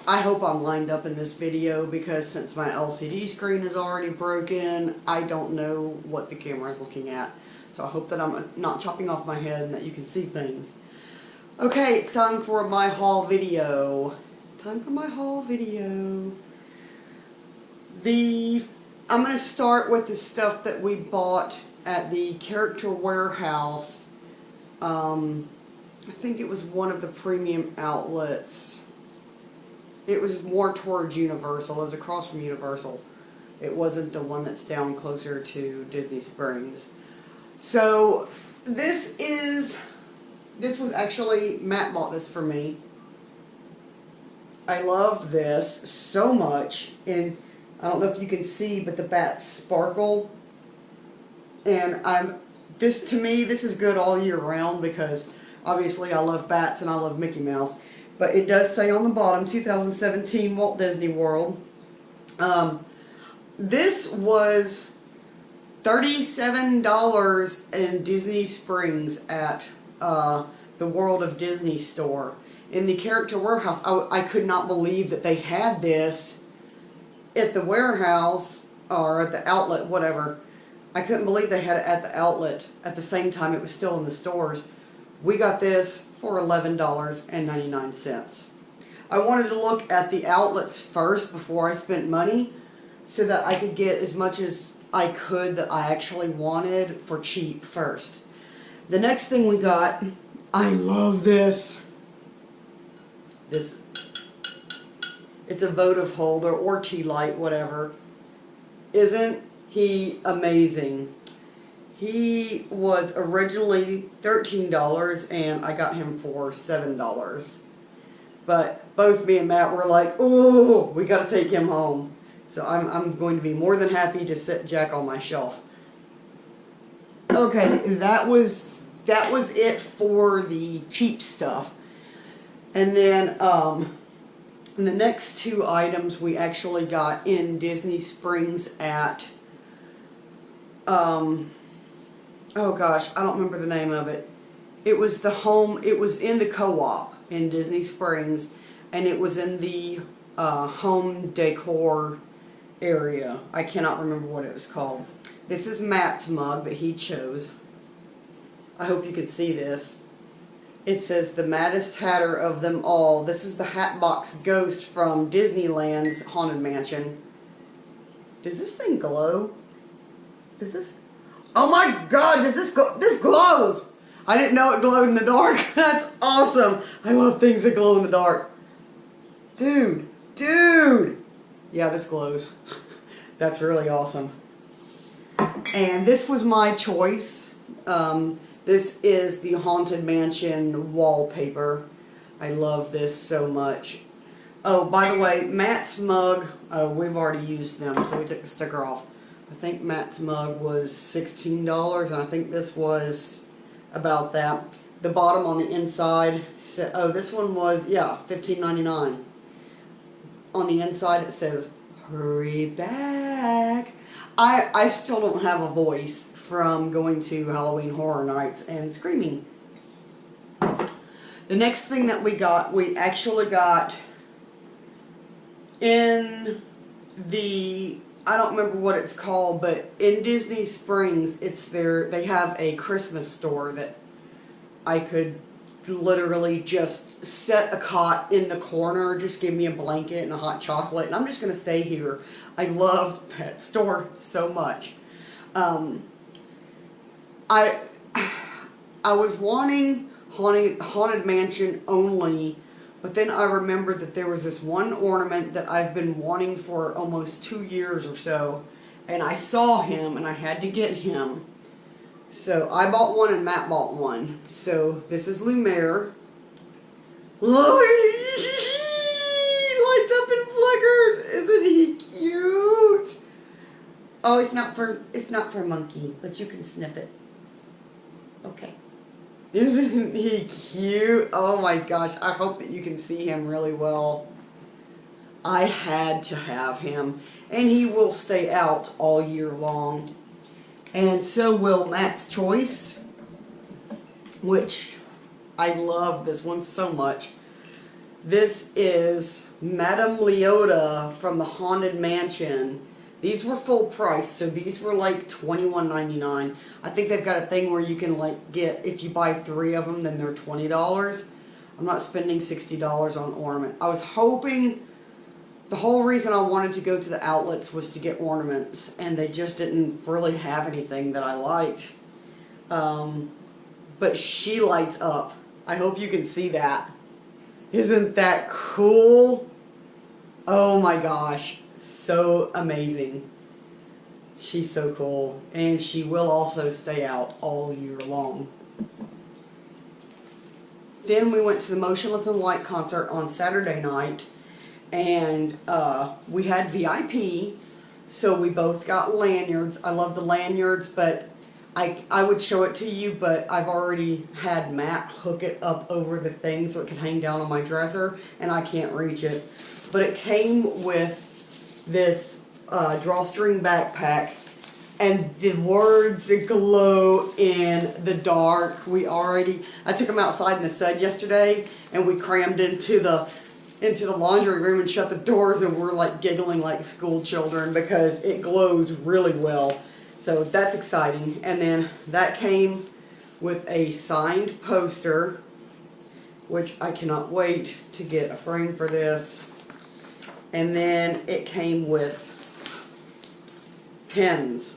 I hope I'm lined up in this video, because since my LCD screen is already broken, I don't know what the camera is looking at. So I hope that I'm not chopping off my head and that you can see things. Okay, it's time for my haul video. I'm going to start with the stuff that we bought at the Character Warehouse. I think it was one of the premium outlets. It was more towards Universal. It was across from Universal. It wasn't the one that's down closer to Disney Springs. So this was actually, Matt bought this for me. I love this so much, and I don't know if you can see, but the bats sparkle. And to me, this is good all year round, because obviously I love bats and I love Mickey Mouse. But it does say on the bottom, 2017 Walt Disney World. This was $37 in Disney Springs at the World of Disney store. In the Character Warehouse, I could not believe that they had this at the warehouse, or at the outlet, whatever. I couldn't believe they had it at the outlet at the same time it was still in the stores. We got this for $11.99. I wanted to look at the outlets first before I spent money, so that I could get as much as I could that I actually wanted for cheap first. The next thing we got, I love this. It's a votive holder or tea light, whatever. Isn't he amazing? He was originally $13 and I got him for $7. But both me and Matt were like, "Ooh, we got to take him home." So I'm going to be more than happy to set Jack on my shelf. Okay, that was it for the cheap stuff. And then the next two items we actually got in Disney Springs at, oh gosh, I don't remember the name of it. It was in the co-op in Disney Springs, and it was in the home decor area. I cannot remember what it was called. This is Matt's mug that he chose. I hope you can see this. It says, "The maddest hatter of them all." This is the Hatbox Ghost from Disneyland's Haunted Mansion. Does this thing glow? Oh my god, this glows! I didn't know it glowed in the dark. That's awesome. I love things that glow in the dark. Dude. Yeah, this glows. That's really awesome. And this was my choice. This is the Haunted Mansion wallpaper. I love this so much. Oh, by the way, Matt's mug, we've already used them, so we took the sticker off. I think Matt's mug was $16, and I think this was about that. The bottom on the inside, this one was, yeah, $15.99. On the inside it says, "Hurry back." I still don't have a voice from going to Halloween Horror Nights and screaming. The next thing that we actually got in the, I don't remember what it's called, but in Disney Springs, they have a Christmas store that I could literally just set a cot in the corner, just give me a blanket and a hot chocolate, and I'm just going to stay here. I loved that store so much. I was wanting Haunted Mansion only, but then I remembered that there was this one ornament that I've been wanting for almost 2 years or so, and I saw him and I had to get him. So I bought one and Matt bought one. So this is Lumiere. Look, he lights up and flickers. Isn't he cute? Oh, it's not for monkey, but you can snip it. Okay. Isn't he cute? Oh my gosh, I hope that you can see him really well. I had to have him, and he will stay out all year long. And so will Matt's Choice, which I love this one so much. This is Madame Leota from the Haunted Mansion. These were full price, so these were like $21.99. I think they've got a thing where you can like get, if you buy 3 of them, then they're $20. I'm not spending $60 on ornament. I was hoping, the whole reason I wanted to go to the outlets was to get ornaments, and they just didn't really have anything that I liked. But she lights up. I hope you can see that. Isn't that cool? Oh my gosh, so amazing. She's so cool, and she will also stay out all year long. Then we went to the Motionless in White concert on Saturday night, and we had VIP, so we both got lanyards. I love the lanyards, but I would show it to you, but I've already had Matt hook it up over the thing so it can hang down on my dresser, and I can't reach it. But it came with this drawstring backpack, and the words glow in the dark. I took them outside in the sun yesterday, and we crammed into the laundry room and shut the doors, and we're like giggling like school children because it glows really well. So that's exciting. And then that came with a signed poster, which I cannot wait to get a frame for this. And then it came with pens.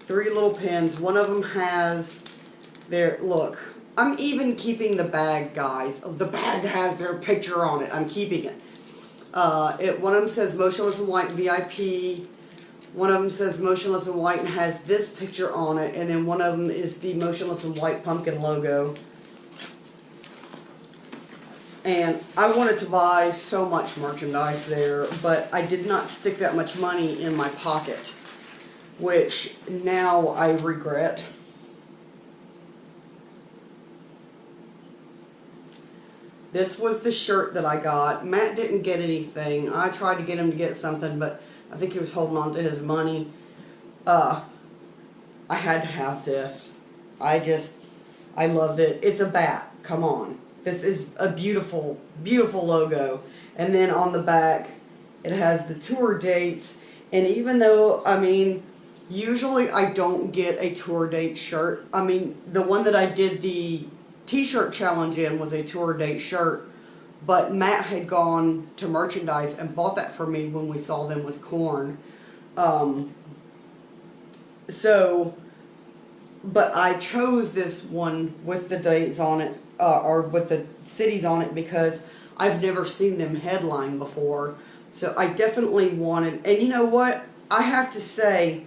3 little pens. One of them has their, look, I'm even keeping the bag, guys. The bag has their picture on it. I'm keeping it. One of them says Motionless in White VIP. One of them says Motionless in White and has this picture on it. And then one of them is the Motionless in White pumpkin logo. And I wanted to buy so much merchandise there, but I did not stick that much money in my pocket, which now I regret. This was the shirt that I got. Matt didn't get anything. I tried to get him to get something, but I think he was holding on to his money. I had to have this. I loved it. It's a bat. Come on. This is a beautiful, beautiful logo. And then on the back, it has the tour dates. And even though, I mean, usually I don't get a tour date shirt. I mean, the one that I did the t-shirt challenge in was a tour date shirt. But Matt had gone to merchandise and bought that for me when we saw them with Korn. But I chose this one with the dates on it, or with the cities on it, because I've never seen them headline before. So I definitely wanted, and you know what? I have to say,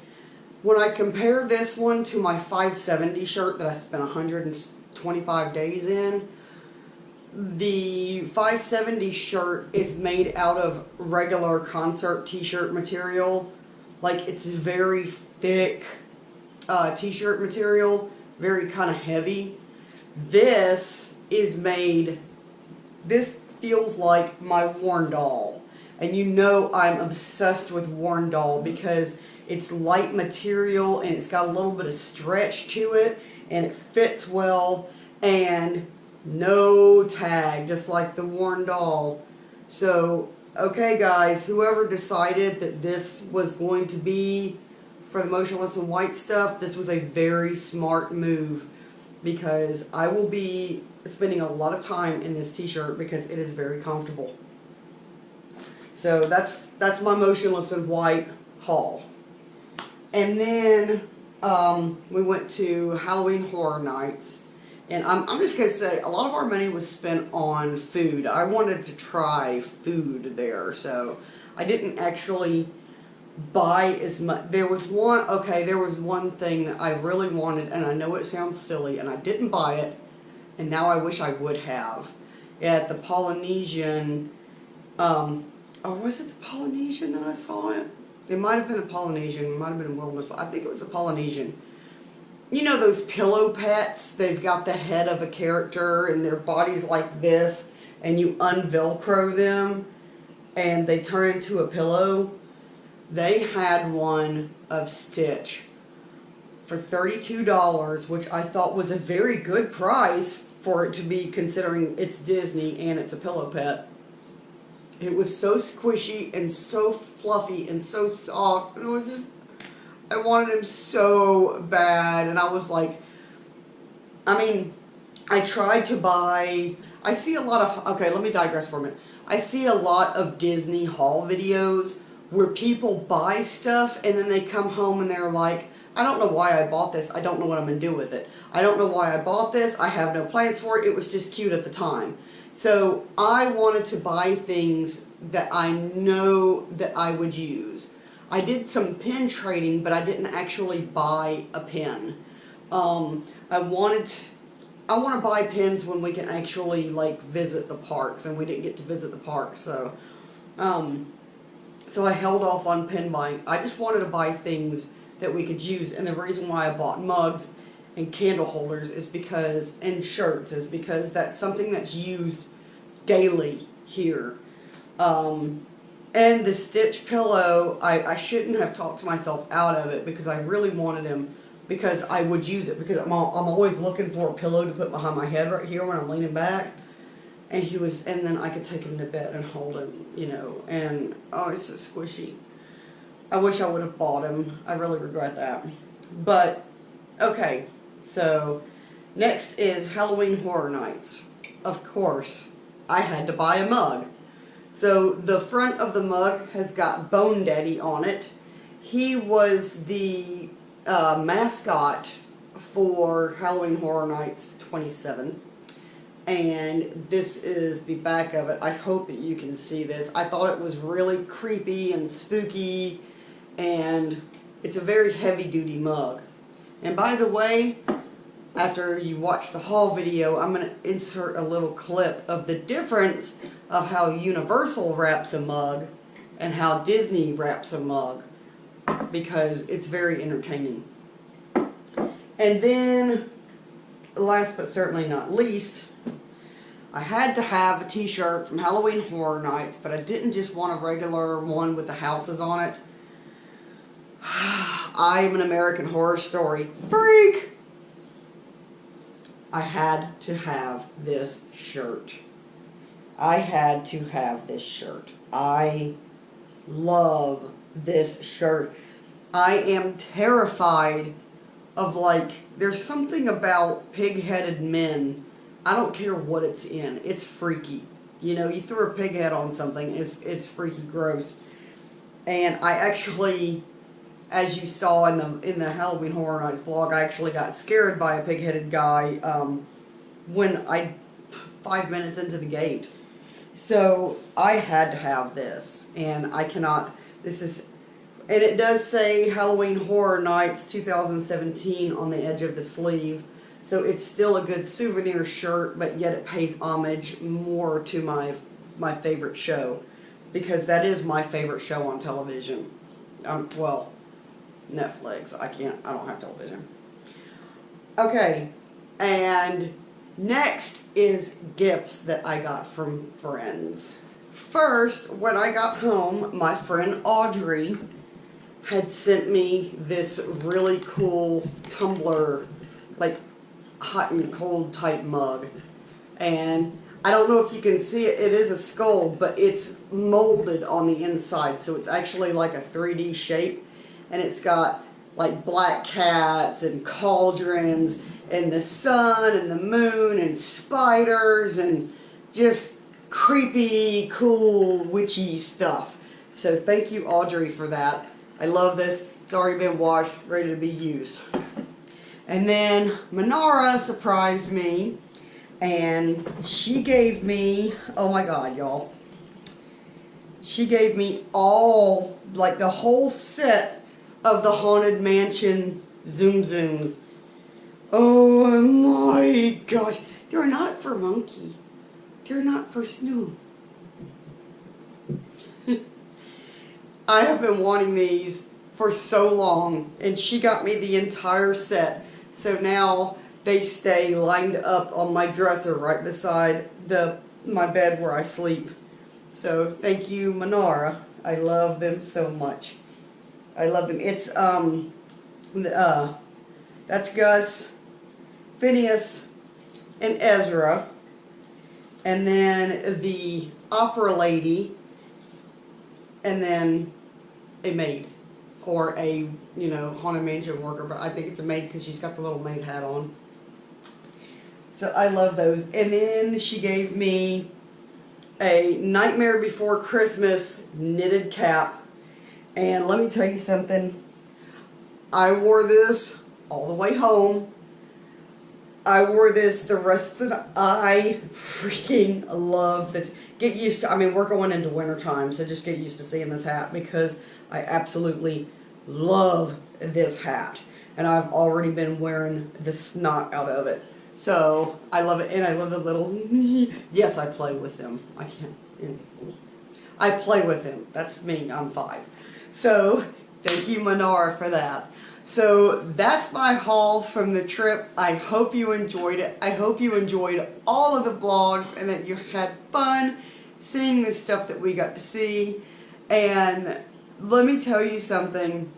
when I compare this one to my 570 shirt that I spent 125 days in, the 570 shirt is made out of regular concert t-shirt material. Like, it's very thick t-shirt material, very kind of heavy. This feels like my worn doll. And you know I'm obsessed with worn doll because it's light material and it's got a little bit of stretch to it and it fits well, and no tag, just like the worn doll. So, okay guys, whoever decided that this was going to be for the Motionless in White stuff, this was a very smart move, because I will be spending a lot of time in this t-shirt because it is very comfortable. So that's my Motionless in White haul. And then we went to Halloween Horror Nights. And I'm just going to say, a lot of our money was spent on food. I wanted to try food there, so I didn't actually buy as much. There was one thing that I really wanted, and I know it sounds silly, and I didn't buy it, and now I wish I would have. At the Polynesian, was it the Polynesian that I saw it? It might have been the Polynesian, it might have been Wilderness. I think it was the Polynesian. You know those pillow pets? They've got the head of a character and their body's like this, and you unvelcro them and they turn into a pillow. They had one of Stitch for $32, which I thought was a very good price for it to be considering it's Disney and it's a pillow pet. It was so squishy and so fluffy and so soft, and it was just, I wanted him so bad. And I was like, I mean, I tried to buy, I see a lot of, okay, let me digress for a minute. I see a lot of Disney haul videos where people buy stuff and then they come home and they're like, I don't know why I bought this. I don't know what I'm going to do with it. I don't know why I bought this. I have no plans for it. It was just cute at the time. So I wanted to buy things that I know that I would use. I did some pin trading, but I didn't actually buy a pin. I want to buy pins when we can actually like visit the parks, and we didn't get to visit the parks, so I held off on pin buying. I just wanted to buy things that we could use, and the reason why I bought mugs and candle holders is because, and shirts, is because that's something that's used daily here. And the Stitch pillow, I shouldn't have talked myself out of it because I really wanted him, because I would use it, because I'm always looking for a pillow to put behind my head right here when I'm leaning back. And and then I could take him to bed and hold him, you know, and oh, it's so squishy. I wish I would have bought him. I really regret that. But, okay, so next is Halloween Horror Nights. Of course, I had to buy a mug. So the front of the mug has got Bone Daddy on it. He was the mascot for Halloween Horror Nights 27. And this is the back of it. I hope that you can see this. I thought it was really creepy and spooky, and it's a very heavy-duty mug. And by the way, after you watch the haul video, I'm going to insert a little clip of the difference of how Universal wraps a mug and how Disney wraps a mug, because it's very entertaining. And then, last but certainly not least, I had to have a t-shirt from Halloween Horror Nights, but I didn't just want a regular one with the houses on it. I am an American Horror Story freak. I had to have this shirt. I had to have this shirt. I love this shirt. I am terrified of, like, there's something about pig-headed men. I don't care what it's in. It's freaky. You know, you throw a pig head on something, it's freaky gross. And I actually, as you saw in the Halloween Horror Nights vlog, I actually got scared by a pig-headed guy 5 minutes into the gate. So I had to have this, and I cannot, and it does say Halloween Horror Nights 2017 on the edge of the sleeve. So it's still a good souvenir shirt, but yet it pays homage more to my favorite show, because that is my favorite show on television. Well, Netflix. I don't have television. Okay, and next is gifts that I got from friends. First, when I got home, my friend Audrey had sent me this really cool tumbler, like hot and cold type mug. And I don't know if you can see it, it is a skull, but it's molded on the inside, so it's actually like a 3D shape. And it's got like black cats and cauldrons and the sun and the moon and spiders and just creepy, cool, witchy stuff. So thank you, Audrey, for that. I love this. It's already been washed, ready to be used. And then Manara surprised me, and she gave me, oh my god, y'all. She gave me all, like the whole set of the Haunted Mansion Zoom Zooms. Oh my gosh. They're not for Monkey. They're not for Snoop. I have been wanting these for so long, and she got me the entire set. So now they stay lined up on my dresser right beside my bed where I sleep. So thank you, Manara. I love them so much. I love them. It's that's Gus, Phineas, and Ezra, and then the opera lady, and then a maid, or a, you know, Haunted Mansion worker, but I think it's a maid because she's got the little maid hat on. So I love those. And then she gave me a Nightmare Before Christmas knitted cap. And let me tell you something. I wore this all the way home. I wore this the rest of the... I freaking love this. Get used to... I mean, we're going into winter time, so just get used to seeing this hat because I absolutely love this hat. And I've already been wearing the snot out of it. So, I love it. And I love the little... Yes, I play with them. I can't... I play with them. That's me. I'm 5. So, thank you, Manara, for that. So, that's my haul from the trip. I hope you enjoyed it. I hope you enjoyed all of the vlogs and that you had fun seeing the stuff that we got to see. And let me tell you something.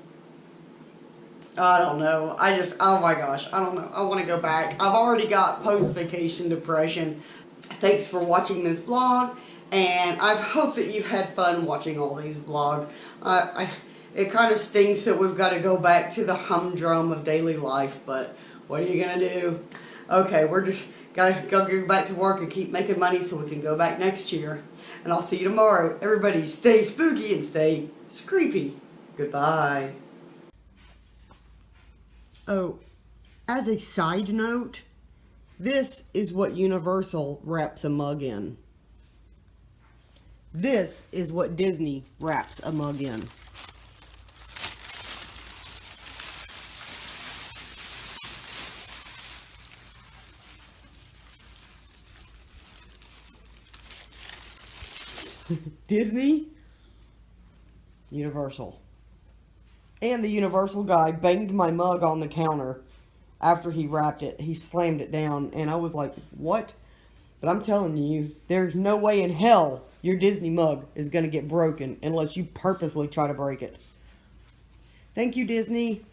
I don't know. Oh my gosh, I don't know. I want to go back. I've already got post-vacation depression. Thanks for watching this vlog, and I hope that you've had fun watching all these vlogs. It kind of stinks that we've got to go back to the humdrum of daily life, but what are you going to do? Okay, we're just got to go back to work and keep making money so we can go back next year. And I'll see you tomorrow. Everybody stay spooky and stay screepy. Goodbye. Oh, as a side note, this is what Universal wraps a mug in. This is what Disney wraps a mug in. Disney, Universal. And the Universal guy banged my mug on the counter after he wrapped it. He slammed it down, and I was like, what? But I'm telling you, there's no way in hell your Disney mug is going to get broken unless you purposely try to break it. Thank you, Disney.